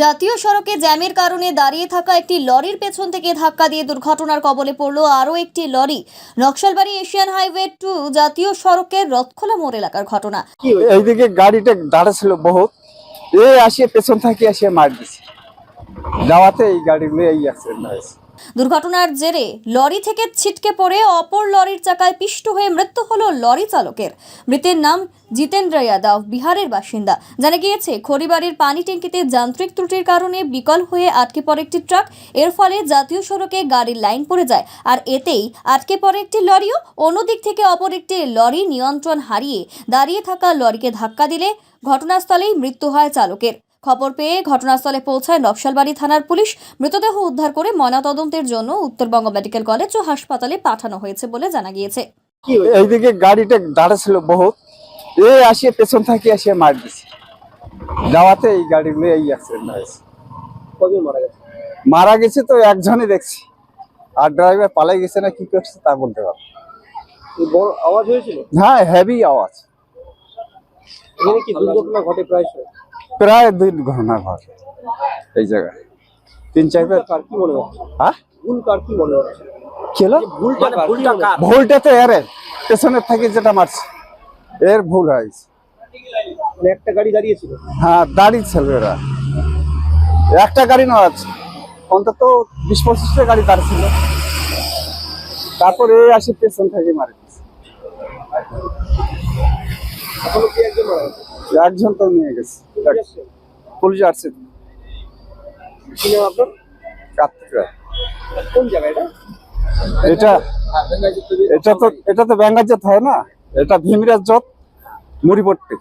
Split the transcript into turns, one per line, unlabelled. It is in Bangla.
জাতীয় সড়কে জ্যামের কারণে দাঁড়িয়ে থাকা একটি লরির পেছন থেকে ধাক্কা দিয়ে দুর্ঘটনার কবলে পড়ল আরও একটি লরি। নকশালবাড়ি এশিয়ান হাইওয়ে 2 জাতীয় সড়কের রথখোলা মোড় এলাকার ঘটনা।
এইদিকে গাড়িটা দাঁড়া ছিল বহুত, আসিয়ে পেছন থেকে আসিয়ে মার দিছে, যাওয়াতে এই গাড়িগুলো এই অ্যাক্সিডেন্ট হয়েছে।
দুর্ঘটনার জেরে লরি থেকে ছিটকে পড়ে অপর লরির চাকায় পিষ্ট হয়ে মৃত্যু হলো লরি চালকের। মৃতের নাম জিতেন্দ্র যাদব, বিহারের বাসিন্দা। জানা গিয়েছে, খড়িবাড়ির পানি ট্যাঙ্কিতে যান্ত্রিক ত্রুটির কারণে বিকল হয়ে আটকে পড়ে একটি ট্রাক। এর ফলে জাতীয় সড়কে গাড়ির লাইন পড়ে যায়, আর এতেই আটকে পড়ে একটি লরিও। অন্যদিক থেকে অপর একটি লরি নিয়ন্ত্রণ হারিয়ে দাঁড়িয়ে থাকা লরিকে ধাক্কা দিলে ঘটনাস্থলেই মৃত্যু হয় চালকের। খবর পেয়ে ঘটনাস্থলে পৌঁছায় নকশালবাড়ি থানার পুলিশ। মৃতদেহ উদ্ধার করে ময়নাতদন্তের জন্য উত্তরবঙ্গ মেডিকেল কলেজ ও হাসপাতালে পাঠানো হয়েছে বলে জানা গিয়েছে।
এইদিকে গাড়িটা দাঁড়া ছিল বহুত, আসিয়ে পেছন থেকে আসিয়ে মার দিছে, যাওয়াতে এই গাড়িগুলো এই অ্যাক্সিডেন্ট হয়েছে।
কজন মারা গেছে?
মারা গেছে তো একজনই দেখছি, আর ড্রাইভার পালাই গেছে না কি করছে তা বলতে পারবো।
বড় আওয়াজ হয়েছিল?
হ্যাঁ, হেভি আওয়াজ।
এখানে কি দুর্ঘটনা ঘটে
প্রায় 2 ঘটনা ঘটে এই জায়গায়। 3-4
কার কি মনে হচ্ছে?
হ্যাঁ,
ভুল কার কি মনে হচ্ছে?
খেলো ভুলটা তো এর পেছনের থেকে যেটা মারছে এর ভুল হয়েছে।
মানে একটা গাড়ি দাঁড়িয়েছিল?
হ্যাঁ, দাঁড়িয়ে ছিল এরা, একটা গাড়ি নয়, অন্তত 20-25টা গাড়ি দাঁড়িয়েছিল, তারপরে আসি পেছন থেকে মারে দিচ্ছে।
এখনো কি একজন মারা গেছে?
একজন তো নিয়ে গেছে, পুলিশ আসছে।
কি নাম আপনার?
কার্তিক রায়।
কোন জায়গা এটা?
এটা তো ব্যাঙ্গার জাত হয় না, এটা ভীমরাজ জত মুড়িপট্টি।